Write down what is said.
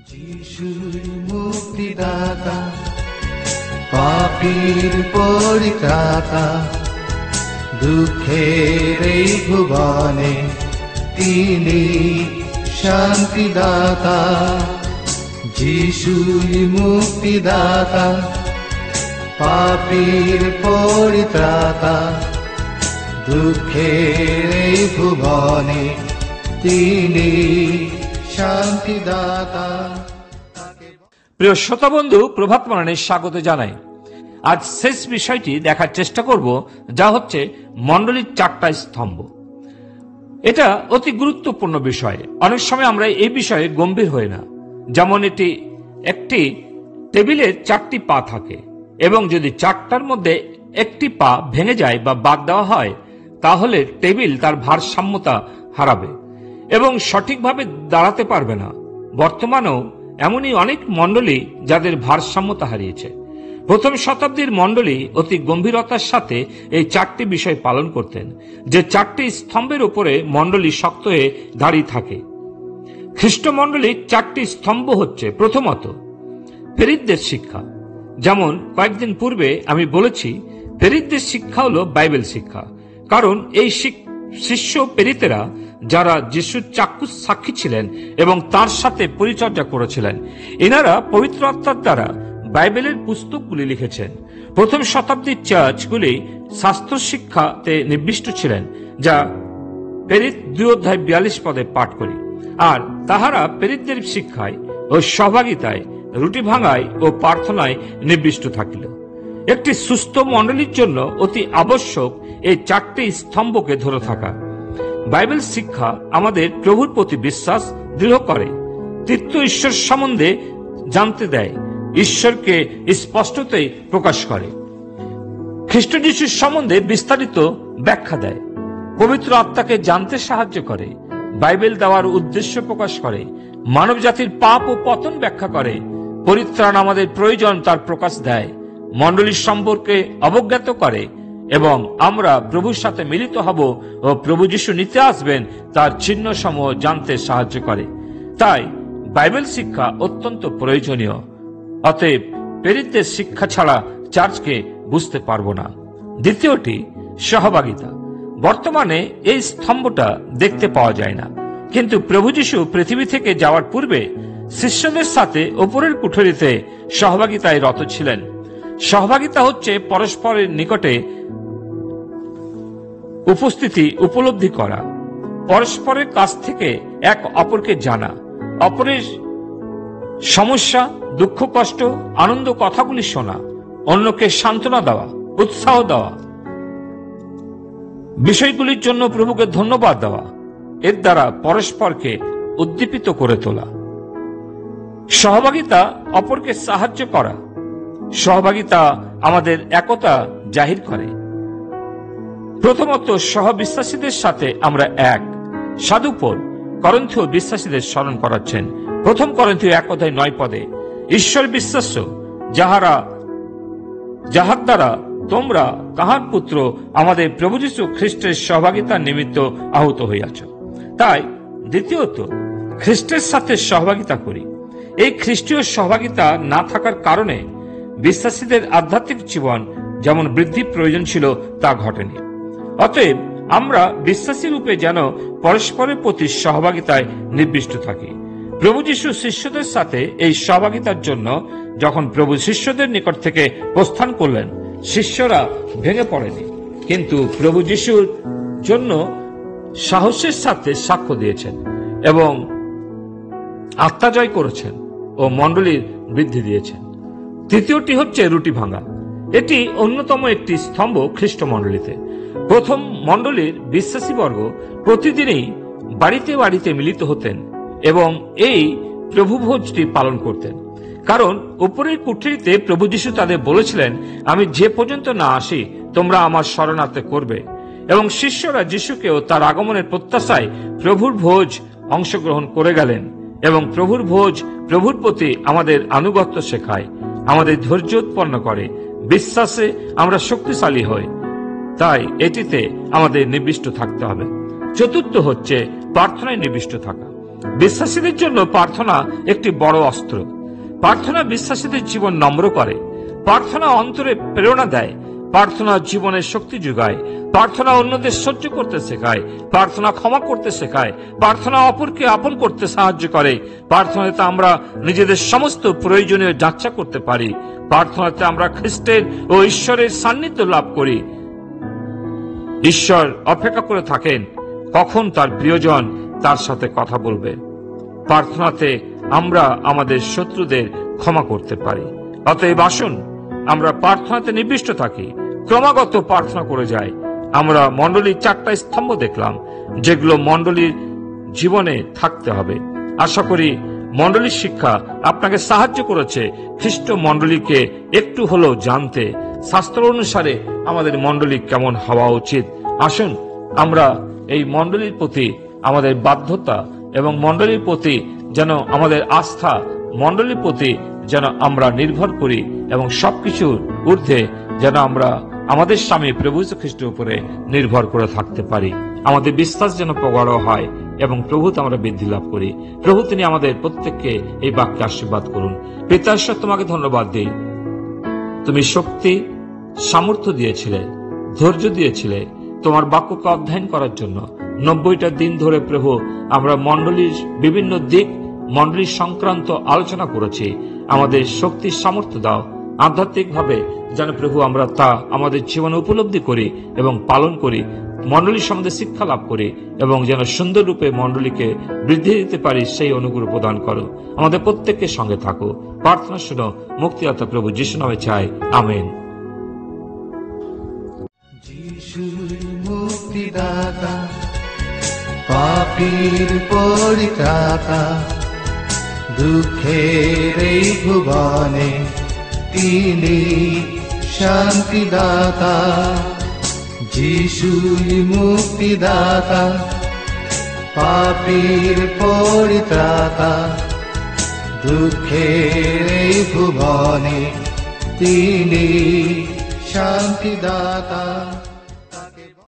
যিশুর মুক্তিদাতা, পাপীর পরিত্রাতা, দুঃখের এই ভুবনে তিনি শান্তিদাতা। যিশুর মুক্তিদাতা, পাপীর পরিত্রাতা, দুঃখের এই ভুবনে তিনি শান্তিদাতা। প্রিয় শ্রোতা বন্ধু, প্রভাত মরণে স্বাগত জানাই। আজ শেষ বিষয়টি দেখার চেষ্টা করব, যা হচ্ছে মণ্ডলীর 4টা স্তম্ভ। এটা অতি গুরুত্বপূর্ণ বিষয়। অনেক সময় আমরা এই বিষয়ে গম্ভীর হই না। যেমন একটি টেবিলের 4টি পা থাকে এবং যদি 4টার মধ্যে একটি পা ভেঙে যায় বা বাদ দেওয়া হয়, তাহলে টেবিল তার ভারসাম্যতা হারাবে এবং সঠিকভাবে দাঁড়াতে পারবে না। বর্তমানেও এমনই অনেক মণ্ডলী যাদের ভারসাম্যতা হারিয়েছে। প্রথম শতাব্দীর মণ্ডলী অতি গম্ভীরতার সাথে এই 4টি বিষয় পালন করতেন, যে 4টি স্তম্ভের উপরে মণ্ডলী শক্ত হয়ে দাঁড়িয়ে থাকে। খ্রিস্ট মণ্ডলীর 4টি স্তম্ভ হচ্ছে, প্রথমত প্রেরিতদের শিক্ষা। যেমন কয়েকদিন পূর্বে আমি বলেছি, প্রেরিতদের শিক্ষা হলো বাইবেল শিক্ষা। কারণ এই শিষ্য প্রেরিতেরা যারা যিশুর চাক্ষুষ সাক্ষী ছিলেন এবং তার সাথে পরিচর্যা করেছিলেন, এনারা পবিত্র আত্মার দ্বারা বাইবেলের পুস্তকগুলি লিখেছেন। প্রথম শতাব্দীর চার্চগুলি শাস্ত্র শিক্ষাতে নিবিষ্ট ছিলেন, যা প্রেরিত 2:42 পাঠ করি। আর তাহারা প্রেরিতদের শিক্ষায় ও সহভাগিতায়, রুটি ভাঙায় ও প্রার্থনায় নিবিষ্ট থাকিল। একটি সুস্থ মণ্ডলীর জন্য অতি আবশ্যক এই 4টি স্তম্ভকে ধরে থাকা। বাইবেল শিক্ষা আমাদের প্রভুর প্রতি বিশ্বাস দৃঢ় করে, তৃতীয় ঈশ্বর সম্বন্ধে জানতে দেয়, ঈশ্বরকে স্পষ্টতই প্রকাশ করে, খ্রিস্ট যিশুর সম্বন্ধে বিস্তারিত ব্যাখ্যা দেয়, পবিত্র আত্মাকে জানতে সাহায্য করে, বাইবেল দেওয়ার উদ্দেশ্য প্রকাশ করে, মানব জাতির পাপ ও পতন ব্যাখ্যা করে, পরিত্রাণ আমাদের প্রয়োজন তার প্রকাশ দেয়, মণ্ডলীর সম্পর্কে অবজ্ঞাত করে এবং আমরা প্রভুর সাথে মিলিত হব ও প্রভু যিশু নিতে আসবেন তার চিহ্ন সমূহ জানতে সাহায্য করে। তাই বাইবেল শিক্ষা অত্যন্ত প্রয়োজনীয়। অতএব প্রেরিতদের শিক্ষা ছাড়া চার্চকে বুঝতে পারবো না। দ্বিতীয়টি সহভাগিতা। বর্তমানে এই স্তম্ভটা দেখতে পাওয়া যায় না, কিন্তু প্রভু যিশু পৃথিবী থেকে যাওয়ার পূর্বে শিষ্যদের সাথে ওপরের কুঠরিতে সহভাগিতায় রত ছিলেন। সহভাগিতা হচ্ছে পরস্পরের নিকটে উপস্থিতি উপলব্ধি করা, পরস্পরের কাছ থেকে এক অপরকে জানা, অপরের সমস্যা, দুঃখ, কষ্ট, আনন্দ কথাগুলি শোনা, অন্যকে সান্ত্বনা দেওয়া, উৎসাহ দেওয়া, বিষয়গুলির জন্য প্রভুকে ধন্যবাদ দেওয়া, এর দ্বারা পরস্পরকে উদ্দীপিত করে তোলা। সহভাগিতা অপরকে সাহায্য করা। সহভাগিতা আমাদের একতা জাহির করে। প্রথমত সহবিশ্বাসীদের সাথে আমরা এক। সাধু পৌল করিন্থীয় বিশ্বাসীদের স্মরণ করাচ্ছেন, 1 করিন্থীয় 1:9 ঈশ্বর বিশ্বাস্য, যাহার দ্বারা তোমরা কাহার পুত্র আমাদের প্রভু যীশু খ্রিস্টের সহভাগিতার নিমিত্ত আহত হইয়াছ। তাই দ্বিতীয়ত খ্রিস্টের সাথে সহভাগিতা করি। এই খ্রিস্টীয় সহভাগিতা না থাকার কারণে বিশ্বাসীদের আধ্যাত্মিক জীবন যেমন বৃদ্ধি প্রয়োজন ছিল তা ঘটেনি। অতএব আমরা বিশ্বাসী রূপে যেন পরস্পরের প্রতি সহভাগিতায় নিবিষ্ট থাকি। প্রভু যীশু শিষ্যদের সাথে এই সহভাগিতার জন্য যখন প্রভু শিষ্যদের নিকট থেকে প্রস্থান করলেন, শিষ্যরা ভেঙে পড়েনি, কিন্তু প্রভু যীশুর জন্য সাহসের সাথে সাক্ষ্য দিয়েছেন এবং আত্মাজয় করেছেন ও মণ্ডলীর বৃদ্ধি দিয়েছেন। তৃতীয়টি হচ্ছে রুটি ভাঙা। এটি অন্যতম একটি স্তম্ভ খ্রিস্ট মণ্ডলীতে। প্রথম মণ্ডলীর বিশ্বাসীবর্গ প্রতিদিনই বাড়িতে বাড়িতে মিলিত হতেন এবং এই প্রভুভোজটি পালন করতেন। কারণ উপরের কুঠরিতে প্রভু যীশু তাদের বলেছিলেন, আমি যে পর্যন্ত না আসি তোমরা আমার শরণার্থে করবে। এবং শিষ্যরা যীশুকেও তার আগমনের প্রত্যাশায় প্রভুর ভোজ অংশগ্রহণ করে গেলেন এবং প্রভুর ভোজ প্রভুর প্রতি আমাদের আনুগত্য শেখায়, আমাদের ধৈর্য উৎপন্ন করে, বিশ্বাসে আমরা শক্তিশালী হই। তাই এটিতে আমাদের নিবিষ্ট থাকতে হবে। চতুর্থ হচ্ছে প্রার্থনায় নিবিষ্ট থাকা। বিশ্বাসীদের জন্য প্রার্থনা একটি বড় অস্ত্র। প্রার্থনা বিশ্বাসীদের জীবন নম্র করে। প্রার্থনা অন্তরে প্রেরণা দেয়। প্রার্থনা জীবনের শক্তি যোগায়। প্রার্থনা অন্যদের সহ্য করতে শেখায়। প্রার্থনা ক্ষমা করতে শেখায়। প্রার্থনা অপরকে আপন করতে সাহায্য করে। প্রার্থনাতে আমরা নিজেদের সমস্ত প্রয়োজনীয় যাত্রা করতে পারি। প্রার্থনাতে আমরা খ্রিস্টের ও ঈশ্বরের সান্নিধ্য লাভ করি। ঈশ্বর অপেক্ষা করে থাকেন কখন তার প্রিয়জন তার সাথে কথা বলবে। প্রার্থনাতে আমরা আমাদের শত্রুদের ক্ষমা করতে পারি। অতএব আসুন আমরা প্রার্থনাতে নিবিষ্ট থাকি, ক্রমাগত প্রার্থনা করে যাই। আমরা মণ্ডলীর 4টা স্তম্ভ দেখলাম, যেগুলো মণ্ডলীর জীবনে থাকতে হবে। আশা করি মণ্ডলীর শিক্ষা আপনাকে সাহায্য করেছে খ্রিস্ট মণ্ডলীকে একটু হলেও জানতে, শাস্ত্র অনুসারে আমাদের মণ্ডলী কেমন হওয়া উচিত। আসুন আমরা এই মণ্ডলীর প্রতি আমাদের বাধ্যতা এবং মণ্ডলীর প্রতি যেন আমাদের আস্থা, মণ্ডলীর প্রতি যেন আমরা নির্ভর করি এবং সবকিছুর ঊর্ধ্বে যেন আমরা আমাদের স্বামী প্রভু যীশু খ্রিস্টের উপরে নির্ভর করে থাকতে পারি। আমাদের বিশ্বাস যেন প্রগাঢ় হয় এবং প্রভুতে আমরা বৃদ্ধি লাভ করি। প্রভু তিনি আমাদের প্রত্যেককে এই বাক্যে আশীর্বাদ করুন। পিতা ঈশ্বর, তোমাকে ধন্যবাদ দিই। তুমি শক্তি, সামর্থ্য দিয়েছিলে, ধৈর্য দিয়েছিলে তোমার বাক্যকে অধ্যয়ন করার জন্য। 90টা দিন ধরে প্রভু আমরা মণ্ডলীর বিভিন্ন দিক, মণ্ডলীর সংক্রান্ত আলোচনা করেছি। আমাদের শক্তির সামর্থ্য দাও, আধ্যাত্মিকভাবে যেন প্রভু আমরা তা আমাদের জীবনে উপলব্ধি করি এবং পালন করি, মণ্ডলীর সম্বন্ধে শিক্ষা লাভ করি এবং যেন সুন্দর রূপে মণ্ডলীকে বৃদ্ধি দিতে পারি, সেই অনুগ্রহ প্রদান করো। আমাদের প্রত্যেকের সঙ্গে থাকো। প্রার্থনা শুনো, মুক্তিদাতা প্রভু যিশু নামে চাই, আমেন। মুক্তিদাতা, পাপীর পরিত্রাতা, দুঃখের এই ভুবনে তিনি শান্তিদাতা। যিশুই মুক্তিদাতা, পাপীর পরিত্রাতা, দুঃখের এই ভুবনে তিনি শান্তিদাতা।